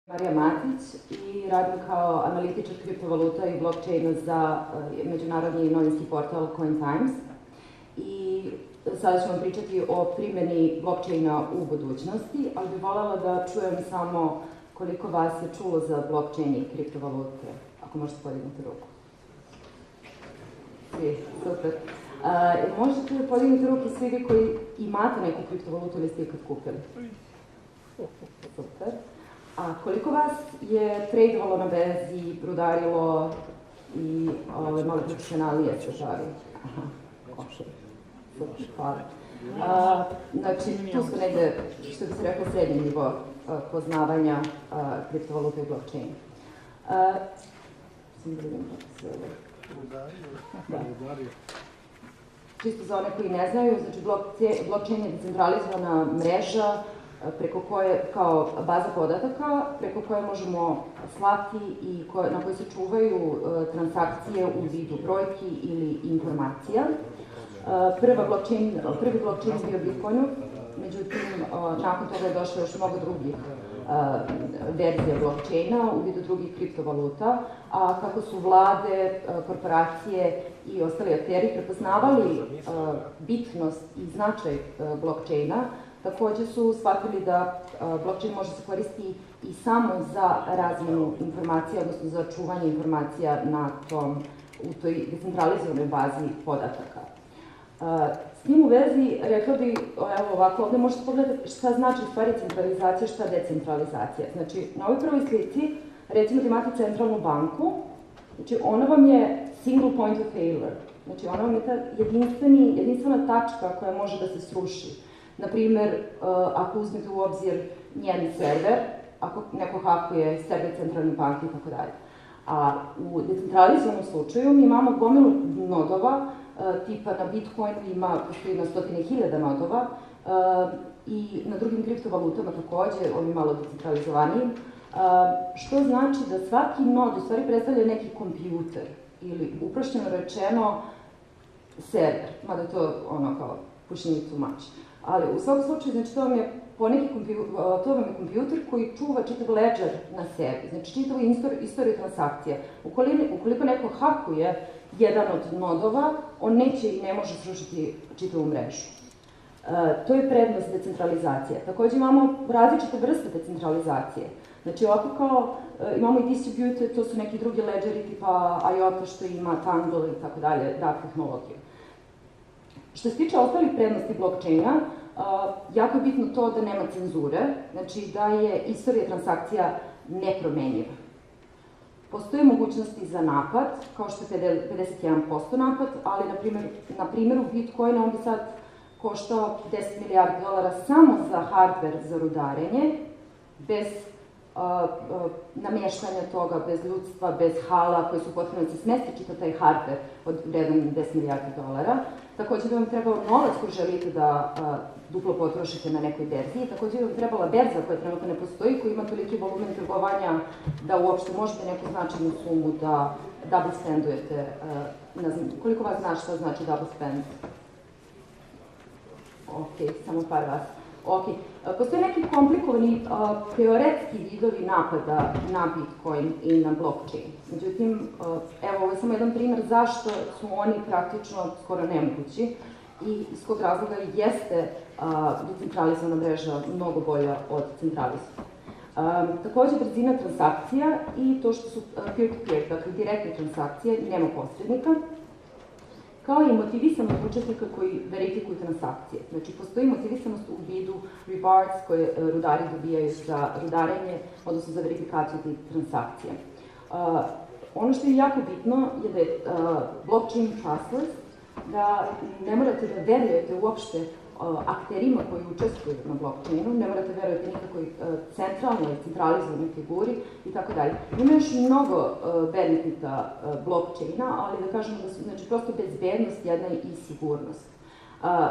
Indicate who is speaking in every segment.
Speaker 1: Marija Matić i radim kao analitičar kriptovaluta i blockchaina za međunarodni novinski portal CoinTimes. I sada ću vam pričati o primjeni blockchaina u budućnosti, ali bih voljela da čujem samo koliko vas je čulo za blockchain i kriptovalute. Ako možete podignuti ruku. Svi, super. Možete podignuti ruku svi vi koji imate neku kriptovalutu ili ste ikad kupili? Super. A koliko vas je tradovalo na berzi, rudarilo i malo profesionalije se žali? Aha, košar. Super, hvala. Znači, tu smo negde, što bi se rekao, srednji nivo poznavanja kriptovalute i blockchain. Čisto za one koji ne znaju, znači blockchain je decentralizovana mreža preko koje, kao baza podataka, preko koje možemo slati i na koje se čuvaju transakcije u vidu brojki ili informacija. Prvi blockchain je bio Bitcoinu, međutim, nakon toga je došlo još mnogo drugih verzija blockchaina u vidu drugih kriptovaluta, a kako su vlade, korporacije i ostali akteri prepoznavali bitnost i značaj blockchaina, takođe su shvatili da blockchain može se koristiti i samo za razmenu informacija, odnosno za čuvanje informacija u toj decentralizovanoj bazi podataka. S tim u vezi, rekla bih, evo ovako, ovde možete pogledati šta znači u stvari centralizacija, šta decentralizacija. Znači, na ovoj prvoj slici, recimo da imate centralnu banku, znači ona vam je single point of failure, znači ona vam je ta jedinstvena tačka koja može da se sruši. Naprimer, ako uzmete u obzir njen server, ako neko hakuje server centralne banke i tako dalje. A u decentralizovanom slučaju mi imamo gomilu nodova, tipa na Bitcoinu postoji na 100.000 nodova i na drugim kriptovalutama takođe, oni malo decentralizovaniji, što znači da svaki nod u stvari predstavlja neki kompjuter ili uprošćeno rečeno server, mada to ono kao pušenje too much. Ali u svakom slučaju, znači to vam je kompjuter koji čuva čitav ledger na sebi, znači čitavu istoriju transakcija. Ukoliko neko hakuje jedan od nodova, on neće i ne može srušiti čitavu mrežu. To je prednost decentralizacije. Takođe imamo različite vrste decentralizacije. Znači ovako kao imamo i distributed, to su neki drugi ledgeri tipa IOTA što ima Tangle i tako dalje, dark tehnologiju. Što se tiče ostalih prednosti blockchaina, jako je bitno to da nema cenzure, znači da je istorija transakcija nepromenjiva. Postoje mogućnosti za napad, kao što je 51% napad, ali na primjeru Bitcoina on bi sad koštao $10 milijardi samo za hardware za rudarenje, bez namještanja toga, bez ljudstva, bez hala koji su potrebno da se smesti čitav taj hardware od vredan $10 milijardi. Takođe bi vam trebao novac koji želite da duplo potrošite na nekoj berzi. Takođe bi vam trebala berza koja trenutno ne postoji, koja ima toliki volumen trgovanja da uopšte možete neku značajnu sumu da double spendujete. Ne znam, koliko vas zna šta znači double spend? Ok, samo par vas. Ok, postoje neki komplikovani teoretski vidovi napada na Bitcoin i na blockchain. Međutim, evo, ovo je samo jedan primer zašto su oni praktično skoro nemogući i iz kog razloga jeste decentralizovana mreža mnogo bolja od centralizovane. Takođe, brzina transakcija i to što su peer-to-peer, dakle direktne transakcije, nema posrednika, kao i motivisanost učesnika koji verifikuju transakcije. Znači, postoji motivisanost u vidu rewards koje rudari dobijaju za rudarenje, odnosno za verifikaciju tih transakcija. Ono što je jako bitno je da je blockchain trustless, da ne morate da verujete uopšte akterima koji učestvuju na blockchainu, ne morate verujete nikakvoj centralnoj, centralizovanoj figuri i tako dalje. Ima još mnogo benefita blockchaina, ali da kažemo da su, znači, prosto bezbednost jedna i sigurnost.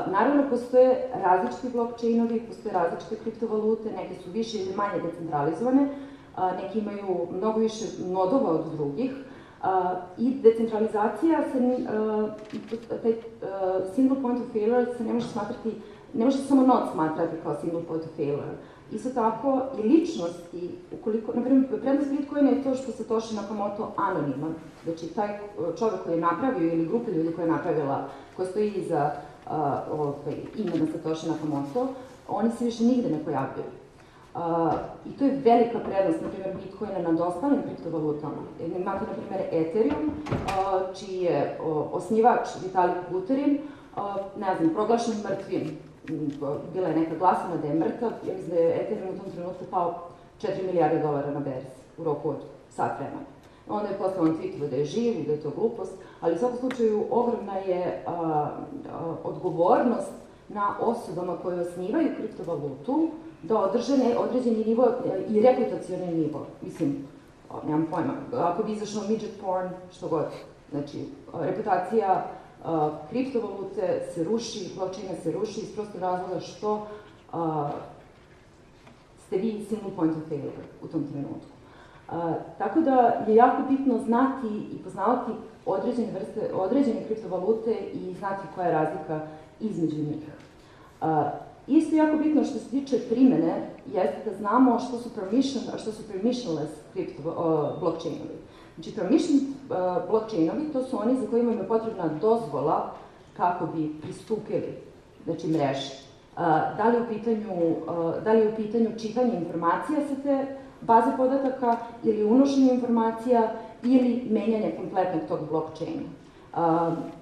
Speaker 1: Naravno, postoje različiti blockchainovi, postoje različite kriptovalute, neke su više ili manje decentralizovane, neki imaju mnogo više nodova od drugih, I decentralizacija, taj single point of failure se ne može smatrati, ne može samo nod smatrati kao single point of failure. Isto tako i ličnosti, ukoliko, na primjer, prednost Bitcoina je to što Satoshi Nakamoto anoniman. Znači, taj čovjek koji je napravio ili grupa ljudi koja je napravila, koja stoji iza imena Satoshi Nakamoto, oni se više nigde ne pojavljaju. I to je velika prednost, na primjer, Bitcoina nad ostalim kriptovalutama. Imate, na primjer, Ethereum, čiji je osnivač Vitalik Buterin, ne znam, proglašen mrtvim. Bila je neka glasina da je mrtav, ja mislim da je Ethereum u tom trenutku pao $4 milijarde na berzi u roku od sat vremena. Onda je poslao na Twitteru da je živ i da je to glupost, ali u svakom slučaju ogromna je odgovornost na osobama koje osnivaju kriptovalutu da održe određeni nivo i reputacioni nivo. Mislim, nemam pojma, ako bi izašao midget porn, što god. Znači, reputacija kriptovalute se ruši, blockchaina se ruši iz prostog razloga što ste vi single point of failure u tom trenutku. Tako da je jako bitno znati i poznavati određene kriptovalute i znati koja je razlika između njih. Isto jako bitno što se tiče primene jeste da znamo što su permissionless blockchainovi. Znači, permission blockchainovi, to su oni za kojima je potrebna dozvola kako bi pristupili, znači, mreži. Da li je u pitanju čitanje informacija sa te baze podataka ili unošenje informacija ili menjanje kompletnog tog blockchaina.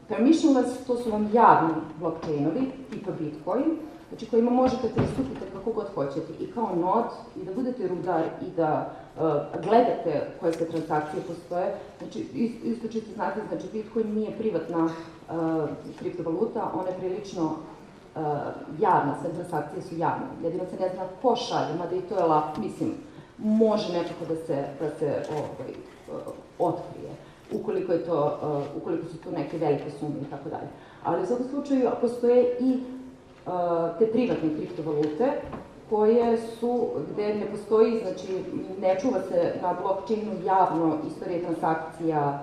Speaker 1: Permissionless, to su vam javni blockchainovi, tipa Bitcoin, znači kojima možete pristupiti kako god hoćete i kao nod, i da budete rudar i da gledate koje sve transakcije postoje. Znači, isto čisto znate, znači Bitcoin nije privatna kriptovaluta, ona je prilično javna, sve transakcije su javne. Jedino se ne zna ko šalje, mada i to je lako, mislim, može nekako da se otkrije, ukoliko su tu neke velike sume i tako dalje. Ali u svakom slučaju postoje i te privatne kriptovalute koje su, gde ne postoji, znači ne čuva se na blockchainu javno istorije transakcija,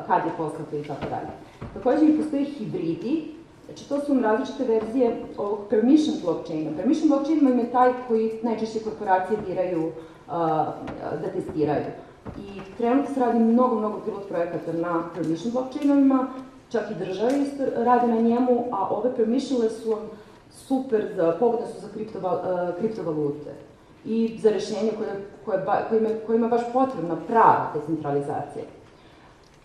Speaker 1: kad je poslato i tako dalje. Takođe i postoji hibridi, znači to su različite verzije ovog permission blockchaina. Permission blockchain je taj koji najčešće korporacije biraju da testiraju. I trenutno se radi mnogo pilot projekata na permission blockchainovima, čak i države isto rade na njemu, a ove permissionless su super, pogodne su za kriptovalute i za rešenje kojima je baš potrebna prava decentralizacija.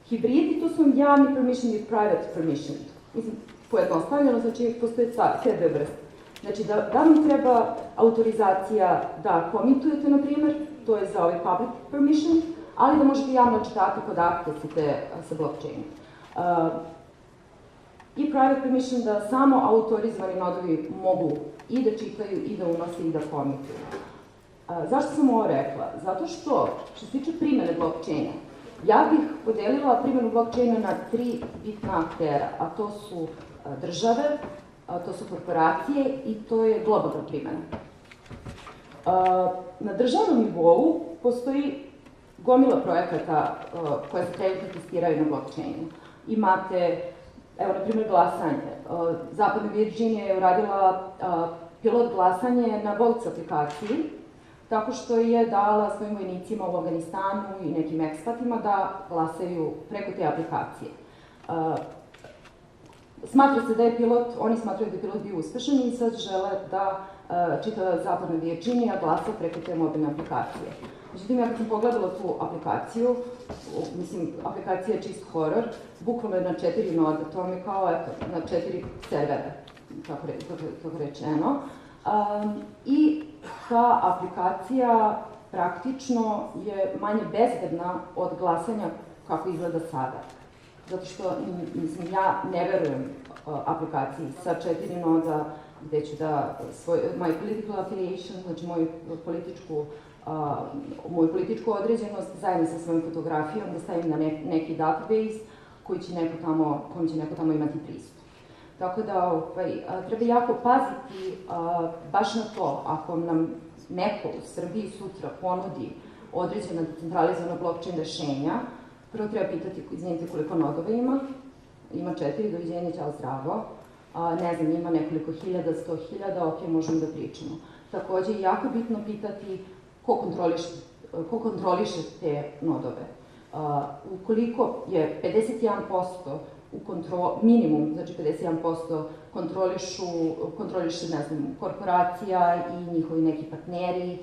Speaker 1: Hibridi, to su javni permission i private permission. Mislim, pojednostavljeno, znači postoje sve dve vrste. Znači, da vam treba autorizacija da komitujete, na primjer, to je za ovaj public permission, ali da možete javno čitati podatke sa blockchainu. I private permission da samo autorizovani nodovi mogu i da čitaju, i da unose, i da komituju. Zašto sam ovo rekla? Zato što se tiče primene blockchaina, ja bih podelila primenu blockchaina na 3 bitna aktera, a to su države, to su korporacije i to je globalna primena. Na državnom nivou postoji gomila projekata koje se trenutno testiraju na blockchainu. Imate, evo, na primjer, glasanje. Zapadna Virginija je uradila pilot glasanje na Volts aplikaciji, tako što je dala svojim vojnicima u Afganistanu i nekim ekspatima da glasaju preko te aplikacije. Smatra se da je pilot, oni smatraju da je pilot bio uspešan i sad žele da čitava Zapadna Virginija glasa preko te mobilne aplikacije. Međutim, ja kad sam pogledala tu aplikaciju, mislim, aplikacija je čist horor, bukvalno je na 4 noda, to vam je kao, eto, na 4 servera, tako rečeno. I ta aplikacija praktično je manje bezbedna od glasanja kako izgleda sada. Zato što, mislim, ja ne verujem aplikaciji sa 4 noda gde ću da my political affiliation, znači moju političku određenost zajedno sa svojom fotografijom da stavim na neki database kojom će neko tamo imati pristup. Tako da treba jako paziti baš na to, ako nam neko u Srbiji sutra ponudi određena decentralizovana blockchain rešenja, Prvo treba pitati, izvinite, koliko nodova ima. Ima 4, doviđenja, ćao, zdravo. Ne znam, ima nekoliko hiljada, 100.000, ok, možemo da pričamo. Takođe je jako bitno pitati ko kontroliše te nodove. Ukoliko je 51% minimum, znači 51% kontroliše, ne znam, korporacija i njihovi neki partneri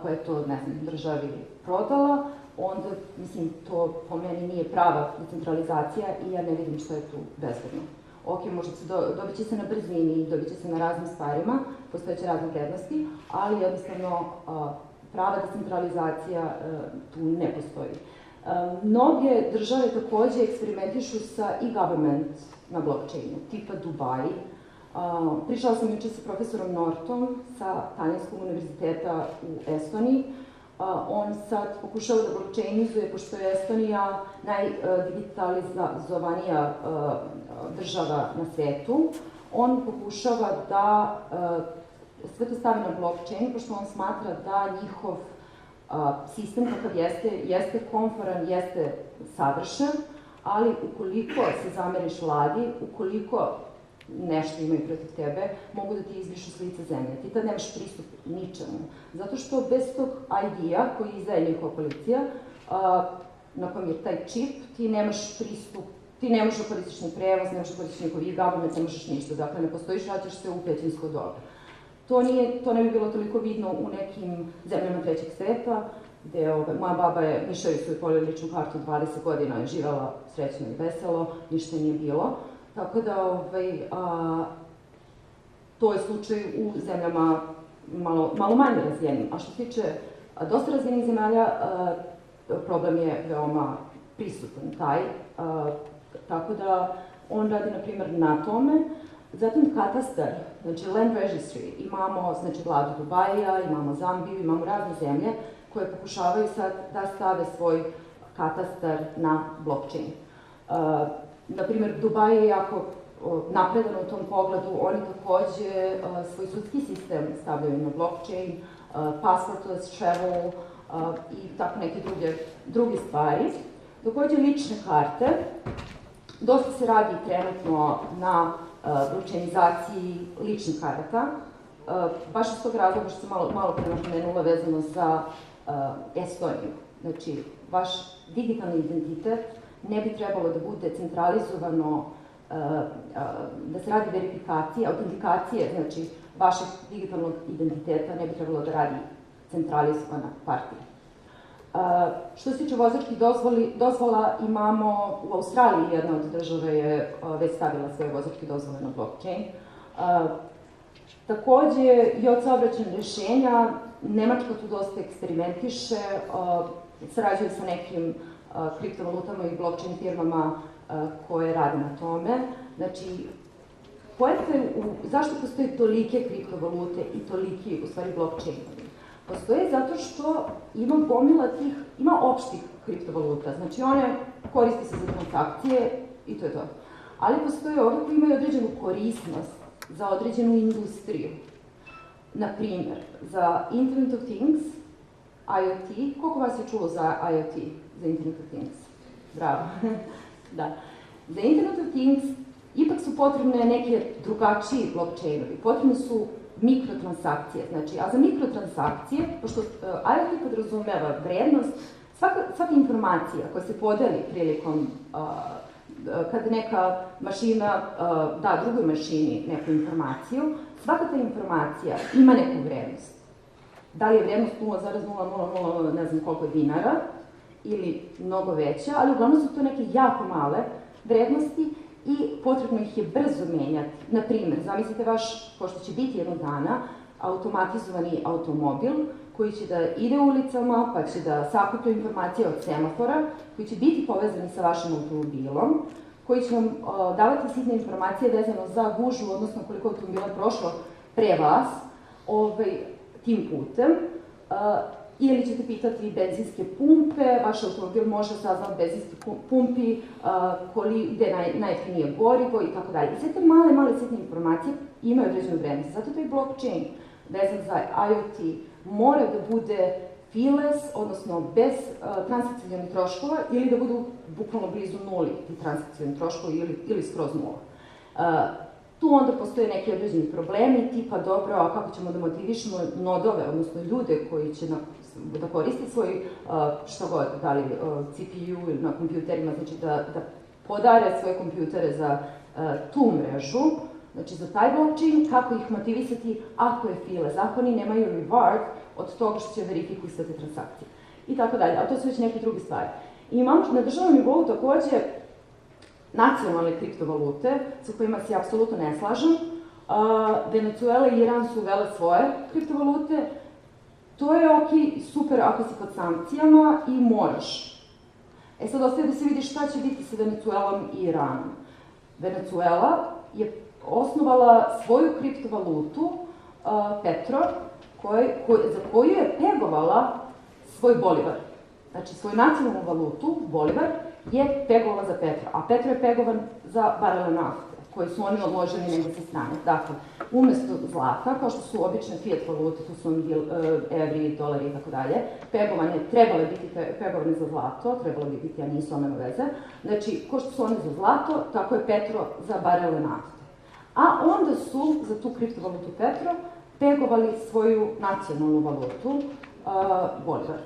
Speaker 1: koje to, ne znam, državi prodala, onda, mislim, to po meni nije prava decentralizacija i ja ne vidim što je tu bezbedno. Ok, dobit će se na brzini, dobit će se na raznim stvarima, postojeće razne vrednosti, ali jednostavno prava decentralizacija tu ne postoji. Mnoge države takođe eksperimentišu sa e-government na blockchainu, tipa Dubai. Pričala sam juče sa profesorom Nortom sa Talijanskog univerziteta u Estoniji. On sad pokušava da blockchainizuje, pošto je Estonija najdigitalizovanija država na svetu, on pokušava da sve to stavi na blockchain, pošto on smatra da njihov sistem kakav jeste konforan, jeste savršen, ali ukoliko se zameriš vladi, ukoliko nešto imaju protiv tebe, mogu da ti izbrišu s lica zemlje. Ti tad nemaš pristup ničemu. Zato što bez tog ID-a koji izdaje njihova policija, na kojem je taj čip, ti nemaš pristup, ti ne možeš da koristiš ni prevoz, ne možeš da koristiš njihov e-government, ne možeš ništa. Dakle, ne postojiš, vraćaš se u pećinsko doba. To ne bi bilo toliko vidno u nekim zemljama trećeg sveta, gde moja baba je miševi svoju polju ličnu kartu 20 godina, je živela srećno i veselo, ništa nije bilo. Tako da, to je slučaj u zemljama malo manje razvijenim. A što se tiče dosta razvijenih zemalja, problem je veoma prisutan taj. Tako da, on radi, na primjer, na tome. Zatim katastar, znači land registry, imamo, znači, vladu Dubaija, imamo Zambiju, imamo razne zemlje koje pokušavaju sad da stave svoj katastar na blockchain. Naprimjer, Dubaj je jako napredan u tom pogledu, oni takođe svoj sudski sistem stavljaju na blockchain, passportless travel i tako neke druge stvari. Takođe, lične karte. Dosta se radi trenutno na blockchainizaciji ličnih karata. Baš iz tog razloga što sam malo pre napomenula vezano za Estoniju. Znači, vaš digitalni identitet ne bi trebalo da bude centralizovano, da se radi verifikacija, autentikacije, znači vašeg digitalnog identiteta ne bi trebalo da radi centralizovana partija. Što se tiče vozačkih dozvola, imamo u Australiji, jedna od država je već stavila svoje vozačke dozvole na blockchain. Takođe, i od saobraćajnih rešenja, Nemačka tu dosta eksperimentiše, sarađuje sa nekim kriptovalutama i blockchain firmama koje rade na tome. Znači, zašto postoje tolike kriptovalute i toliki, u stvari, blockchainovi? Postoje zato što ima opštih kriptovaluta, znači one koriste se za transakcije i to je to. Ali postoje ove koji imaju određenu korisnost za određenu industriju. Naprimer, za Internet of Things, IoT, koliko vas je čulo za IoT, za Internet of Things? Bravo. Da. Za Internet of Things ipak su potrebne neke drugačiji blockchainovi, potrebne su mikrotransakcije, znači, a za mikrotransakcije, pošto IoT podrazumeva vrednost, svaka informacija koja se podeli prilikom, kada neka mašina da drugoj mašini neku informaciju, svaka ta informacija ima neku vrednost. Da li je vrednost 0,0000 ne znam koliko dinara ili mnogo veća, ali uglavnom su to neke jako male vrednosti i potrebno ih je brzo menjati. Naprimer, zamislite pošto će biti jednog dana, automatizovani automobil koji će da ide ulicama, pa će da sakuplja informacije od semafora, koji će biti povezani sa vašim automobilom, koji će vam davati sitne informacije vezano za gužvu, odnosno koliko automobila je prošlo pre vas, tim putem, ili ćete pitati benzinske pumpe, vaš automobil može saznati benzinske pumpi, gde je najjeftinije gorivo i tako dalje. I sve te male sitne informacije imaju određenu vrednost. Zato taj blockchain vezan za IoT mora da bude feeless, odnosno bez transakcionalnih troškova, ili da budu bukvalno blizu nuli ti transakcionalni troškovi ili skroz nula. Tu onda postoje neki određeni problemi, tipa dobro, a kako ćemo da motivišemo nodove, odnosno ljude koji će da koriste svoj, što god, da li CPU ili na kompjuterima, znači da podare svoje kompjutere za tu mrežu, znači za taj blockchain, kako ih motivisati ako je feeless, ako oni nemaju reward od toga što će verifikuju sve te transakcije. I tako dalje, ali to su već neke druge stvari. Imam na državnom nivou takođe nacionalne kriptovalute, sa kojima se apsolutno ne slažem. Venezuela i Iran su uvele svoje kriptovalute. To je okej, super ako si pod sankcijama i moraš. Sad ostaje da se vidi šta će biti sa Venezuelom i Iranom. Venezuela je osnovala svoju kriptovalutu, Petro, za koju je pegovala svoj bolivar. Znači, svoju nacionalnu valutu, bolivar, je pegovala za Petro, a Petro je pegovan za barele nafte, koje su oni odložili negde sa strane. Dakle, umesto zlata, kao što su obične fiat valute, tu su evri, dolari i tako dalje, pegovanje, trebale biti pegovane za zlato, trebalo bi biti, a nisu, nema veze. Znači, kao što su one za zlato, tako je Petro za barele nafte. A onda su, za tu kriptovalutu Petro, pegovali svoju nacionalnu valutu, bolivar.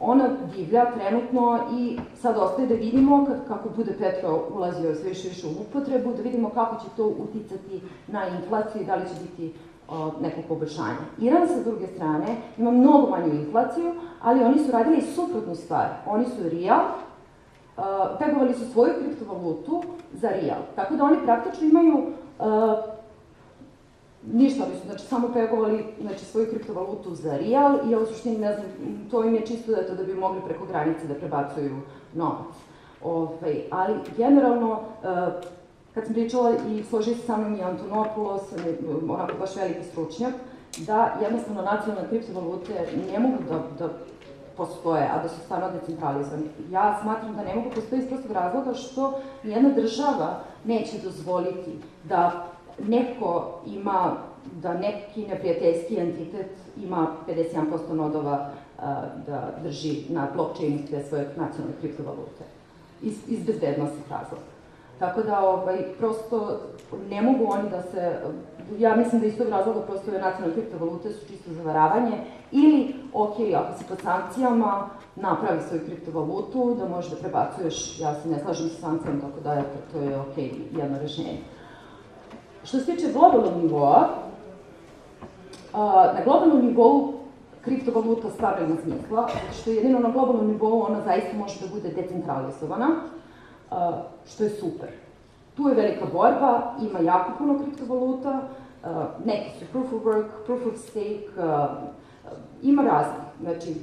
Speaker 1: Ona divlja trenutno i sad ostaje da vidimo, kako bude Petro ulazio sve više u upotrebu, da vidimo kako će to uticati na inflaciju i da li će biti neko poboljšanje. Iran, sa druge strane, ima mnogo manju inflaciju, ali oni su radili suprotnu stvar. Oni su real, pegovali su svoju kriptovalutu za real. Tako da oni praktično imaju ništa, oni su znači samo pegovali svoju kriptovalutu za real i ja u suštini ne znam, to im je čisto da bi mogli preko granice da prebacuju novac. Ali generalno, kad sam pričala i složio se sa mnom i Antonopoulos, onako baš veliki stručnjak, da jednostavno nacionalne kriptovalute ne mogu da postoje, a da su stvarno decentralizovani. Ja smatram da ne mogu postoji iz prostog razloga što nijedna država neće dozvoliti da neko ima, da neki neprijateljski entitet ima 51% nodova da drži na blockchainu te svoje nacionalne kriptovalute. Iz bezbednostnih razloga. Tako da, prosto, ne mogu oni da se, ja mislim da iz tog razloga prosto ove nacionalne kriptovalute su čisto zavaravanje, ili, okej, ako si pod sankcijama, napravi svoju kriptovalutu, da možeš da prebacuješ, ja se ne slažem sa sankcijama, tako da, to je okej, jedno rešenje. Što se tiče globalnog nivoa, na globalnom nivou kriptovaluta stvarno ima smisla, što jedino na globalnom nivou ona zaista može da bude decentralizovana, što je super. Tu je velika borba, ima jako puno kriptovaluta, neki su proof of work, proof of stake, ima raznih. Znači,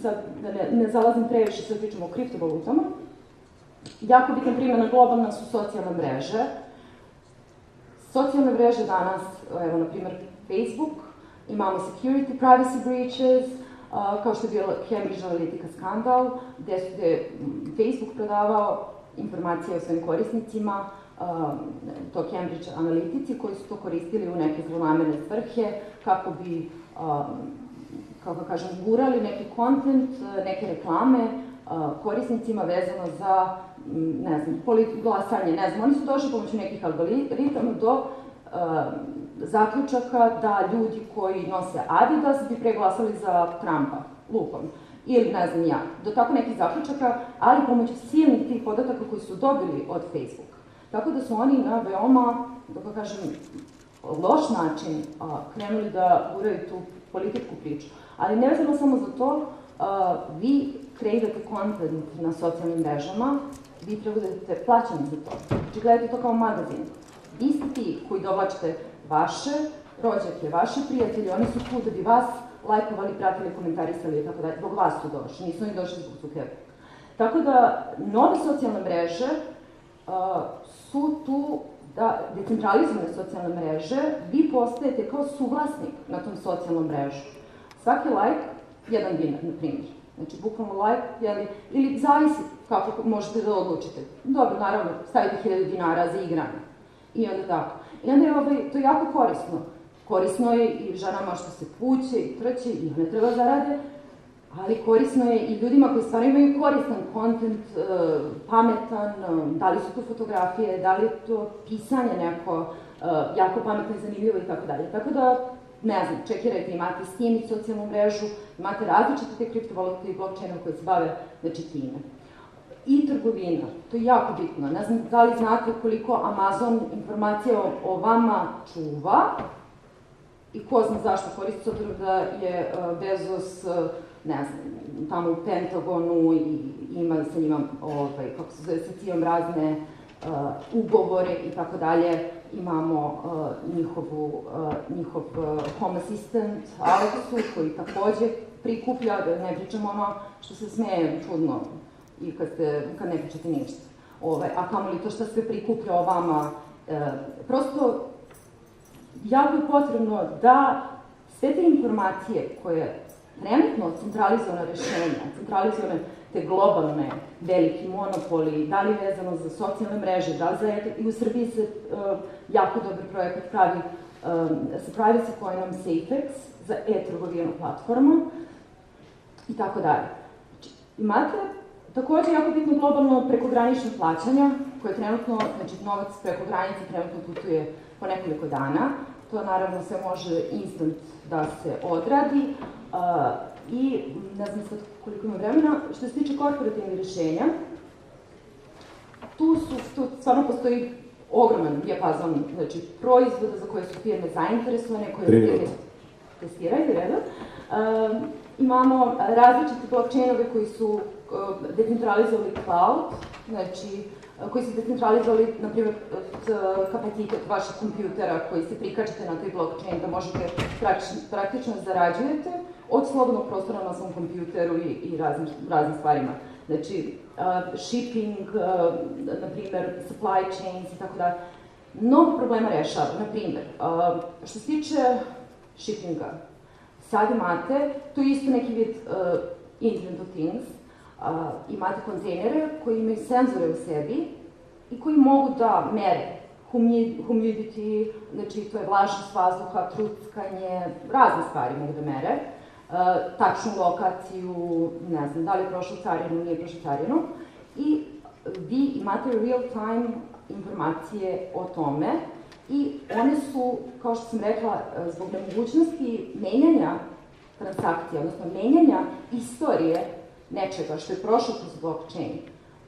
Speaker 1: sad da ne zalazim previše, sad pričamo o kriptovalutama. Jako bitan primjer na globalna su socijalne mreže. Socijalne mreže danas, evo na primjer Facebook, imamo security, privacy breaches, kao što je bio Cambridge Analytica skandal, gde je Facebook prodavao informacije o svojim korisnicima, to Cambridge Analytici, koji su to koristili u neke zlonamerne svrhe, kako bi, kako kažem, gurali neki kontent, neke reklame korisnicima vezano za, ne znam, glasanje, ne znam, oni su došli pomoću nekih algoritama do zaključaka da ljudi koji nose Adidas bi preglasali za Trumpa, lupom, ili ne znam ja, do tako nekih zaključaka, ali pomoću silnih tih podataka koji su dobili od Facebooka. Tako da su oni na veoma, da kažem, loš način krenuli da guraju tu političku priču. Ali ne vezano samo za to, vi kreirate kontent na socijalnim mrežama, vi treba da budete plaćeni za to. Znači, gledajte to kao magazin. Vi ste ti koji dovlačite vaše rođake, vaše prijatelje, oni su tu da bi vas lajkovali, pratili, komentarisali i tako dalje. Zbog vas su došli, nisu oni došli zbog Zuckerberga. Tako da, nove socijalne mreže su tu da decentralizovane socijalne mreže, vi postajete kao suvlasnik na tom socijalnom mrežu. Svaki lajk, jedan dinar, na primjer. Znači, bukvalno lajk, ili zavisi kako možete da odlučite. Dobro, naravno, stavite 1000 dinara za igranje. I onda tako. I onda je to jako korisno. Korisno je i ženama što se puće i trče i one treba zarade, ali korisno je i ljudima koji stvarno imaju koristan kontent, pametan, da li su to fotografije, da li je to pisanje neko jako pametno i zanimljivo i tako dalje. Tako da, ne znam, čekirajte, imate Steam i socijalnu mrežu, imate različite te kriptovalute i blockchainove koji se bave, znači, time. I trgovina, to je jako bitno. Ne znam da li znate koliko Amazon informacija o vama čuva i ko zna zašto koristi, s obzirom da je Bezos, ne znam, tamo u Pentagonu i ima sa njima, kako se zove, sa cijom razne ugovore i tako dalje. Imamo njihov home assistant, Alexu, koji takođe prikuplja, da ne pričamo ono što se smeje čudno i kad ne pričate ništa. A kamoli to što sve prikuplja o vama. Prosto, jako je potrebno da sve te informacije koje trenutno centralizovane rešenja, centralizovane te globalne veliki monopoli, da li vezano za socijalne mreže, da li za i u Srbiji se jako dobar projekat pravi sa privacy coinom SafeX za e-trgovinu platformu i tako dalje. Imate takođe jako bitno globalno prekogranično plaćanja, koje trenutno, znači novac preko granice trenutno putuje po nekoliko dana. To naravno sve može instant da se odradi i ne znam sad koliko ima vremena. Što se tiče korporativnih rešenja, tu stvarno postoji ogroman dijapazon, znači proizvoda za koje su firme zainteresovane, koje firme testiraju, redu. Imamo različite blockchainove koji su decentralizovali cloud, znači koji su decentralizovali, na primjer, kapacitet vašeg kompjutera koji se prikačite na taj blockchain, da možete praktično zarađujete od slobodnog prostora na svom kompjuteru i raznim stvarima. Znači, shipping, na primjer, supply chains i tako da. Mnogo problema rešava. Na primjer, što se tiče shippinga, sad imate, to je isto neki vid Internet of Things, imate kontejnere koji imaju senzore u sebi i koji mogu da mere humidity, znači to je vlažnost vazduha, truckanje, razne stvari mogu da mere, tačnu lokaciju, ne znam, da li je prošlo carinu, nije prošlo carinu, i vi imate real-time informacije o tome i one su, kao što sam rekla, zbog nemogućnosti menjanja transakcija, odnosno menjanja istorije nečega što je prošlo kroz blockchain.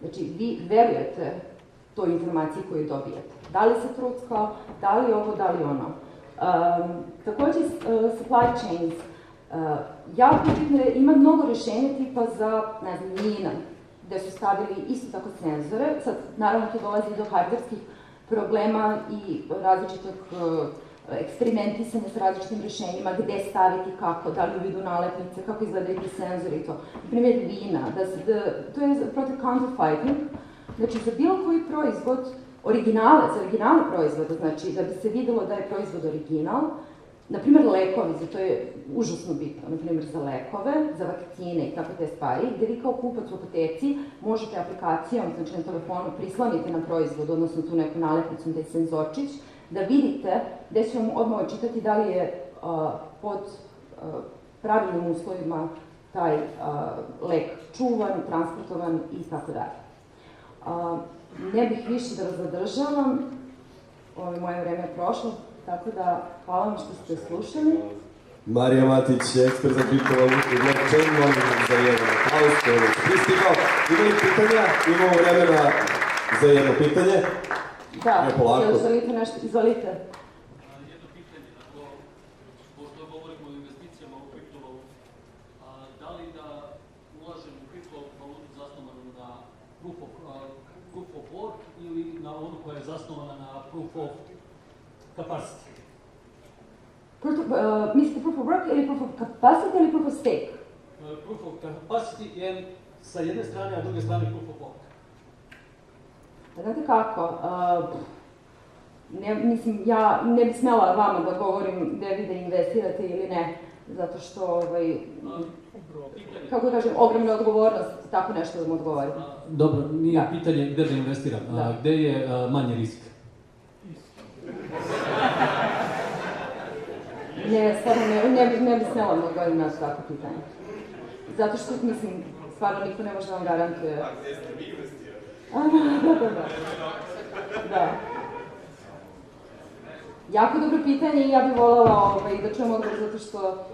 Speaker 1: Znači, vi verujete toj informaciji koju dobijete. Da li se truckao, da li ovo, da li ono. Takođe, supply chains, jako bitno, ima mnogo rešenja tipa za, ne znam, Nina, gde su stavili isto tako senzore. Sad, naravno, to dolazi do hardverskih problema i različitog eksperimentisanja sa različitim rešenjima, gde staviti, kako, da li u vidu nalepnice, kako izgledaju ti senzori i to. Na primjer, vina, to je protiv counterfeiting, znači za bilo koji proizvod, za originalne proizvode, znači da bi se videlo da je proizvod original, na primjer lekovi, za to je užasno bitno, na primjer za lekove, za vakcine i tako te stvari, gde vi kao kupac u apoteci možete aplikacijom, znači na telefonu, prisloniti na proizvod, odnosno tu neku nalepnicu, da je senzorčić, da vidite gde će vam odmah očitati da li je pod pravilnim uslovima taj lek čuvan, transportovan i tako dalje. Ne bih više da vas zadržavam, moje vreme je prošlo, tako da hvala vam što ste slušali.
Speaker 2: Marija Matić, ekspert za kriptovalutu i blockchain, molim za jedan aplauz koji je pristigao. Ima li pitanja? Imamo vremena za jedno pitanje.
Speaker 1: Da, želite nešto? Izvolite.
Speaker 3: Jedno pitanje, pošto govorimo o investicijama u kriptovalutu, da li da ulažem u kriptovalutu zasnovanu na proof of work ili na onu koja je zasnovana na proof of capacity?
Speaker 1: Mislite proof of work ili proof of capacity ili proof of stake?
Speaker 3: Proof of capacity je sa jedne strane, a druge strane proof of work.
Speaker 1: Znate kako, ja ne bih smela vama da govorim gde vi da investirate ili ne, zato što, kako kažem, ogromna odgovornost, tako nešto da mu odgovorim.
Speaker 3: Dobro, nije pitanje gde da investiram, gde je manji risk?
Speaker 1: Ne, stvarno ne bih smela da odgovorim na svako pitanje. Zato što, mislim, stvarno niko ne može da vam garantuje.
Speaker 2: A gde ste vi investirali?
Speaker 1: Da. Jako dobro pitanje i ja bih voljela da čujem odgovor zato što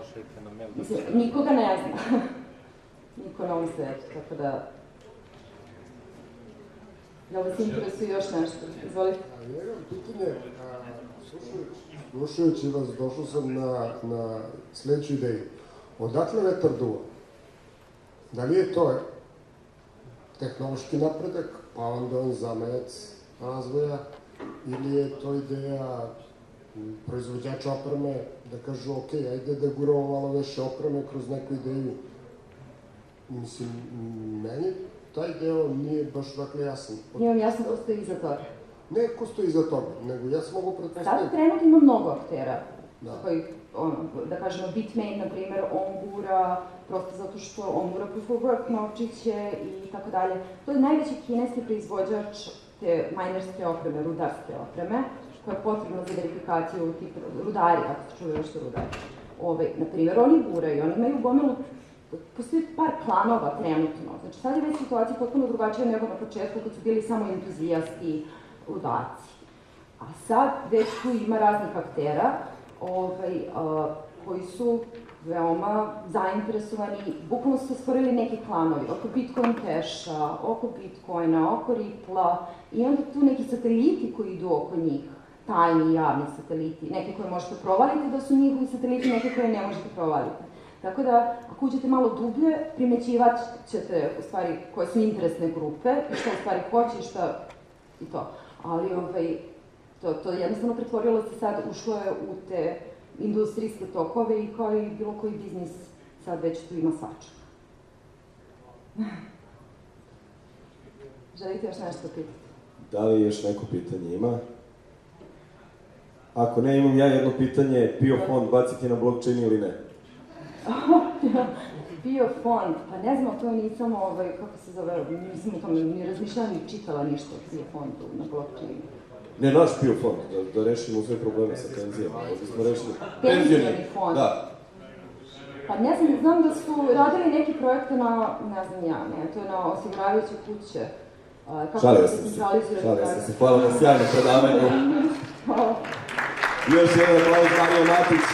Speaker 1: mislim, nikoga ne zna. Niko na ovom svetu, tako da... Jel vas interesuje još nešto? Izvolite.
Speaker 4: Ja imam pitanje, slušajući vas, došao sam na sledeću ideju. Odakle vetar duva? Da li je to tehnološki napredak, pa onda on zamajac razvoja, ili je to ideja proizvođača opreme da kažu ok, ajde da guramo malo više opreme kroz neku ideju. Mislim, meni taj deo nije baš dakle jasan.
Speaker 1: Nije vam jasno ko stoji iza toga?
Speaker 4: Ne ko stoji iza toga, nego ja sam mogu pretpostaviti.
Speaker 1: Sad trenutno ima mnogo aktera,
Speaker 4: Da.
Speaker 1: koji, da kažemo, Bitmain, na primjer, on gura, prosto zato što on gura proof of work novčiće i tako dalje. To je najveći kineski proizvođač te minerske opreme, rudarske opreme, koja je potrebna za verifikaciju tipa rudari, ako se čuju još rudari. Na primjer, oni guraju, oni imaju gomilu, postoji par klanova trenutno. Znači, sad je već situacija potpuno drugačija nego na početku, kad su bili samo entuzijasti, rudarci. A sad već tu ima raznih aktera koji su veoma zainteresovani, bukvalno su se stvorili neki klanovi oko Bitcoin Cash-a, oko Bitcoina, oko Ripple-a i onda tu neki sateliti koji idu oko njih, tajni javni sateliti, neke koje možete provaliti da su njihovi sateliti, neke koje ne možete provaliti. Tako da, ako uđete malo dublje, primećivat ćete u stvari koje su interesne grupe i šta u stvari hoće i šta i to. Ali to jednostavno pretvorilo se sad, ušlo je u te industrijske tokove i kao i bilo koji biznis sad već tu ima svačak. Želite još nešto pitati?
Speaker 2: Da li još neko pitanje ima? Ako ne, imam ja jedno pitanje, PIO fond baciti na blockchain ili ne?
Speaker 1: PIO fond, pa ne znam, to nisam, kako se zove, nisam o tome ni razmišljala ni čitala ništa o PIO fondu na blockchainu.
Speaker 2: Ne, naš PIO fond, da rešimo sve probleme sa penzijama, da smo rešili.
Speaker 1: Penzioni fond.
Speaker 2: Da.
Speaker 1: Pa ne znam da su radili neki projekte na, ne znam ja, ne, to je na osiguravajuće kuće.
Speaker 2: Šalio sam se, hvala na sjajnom predavanju. Još jedan aplauz Marija Matić.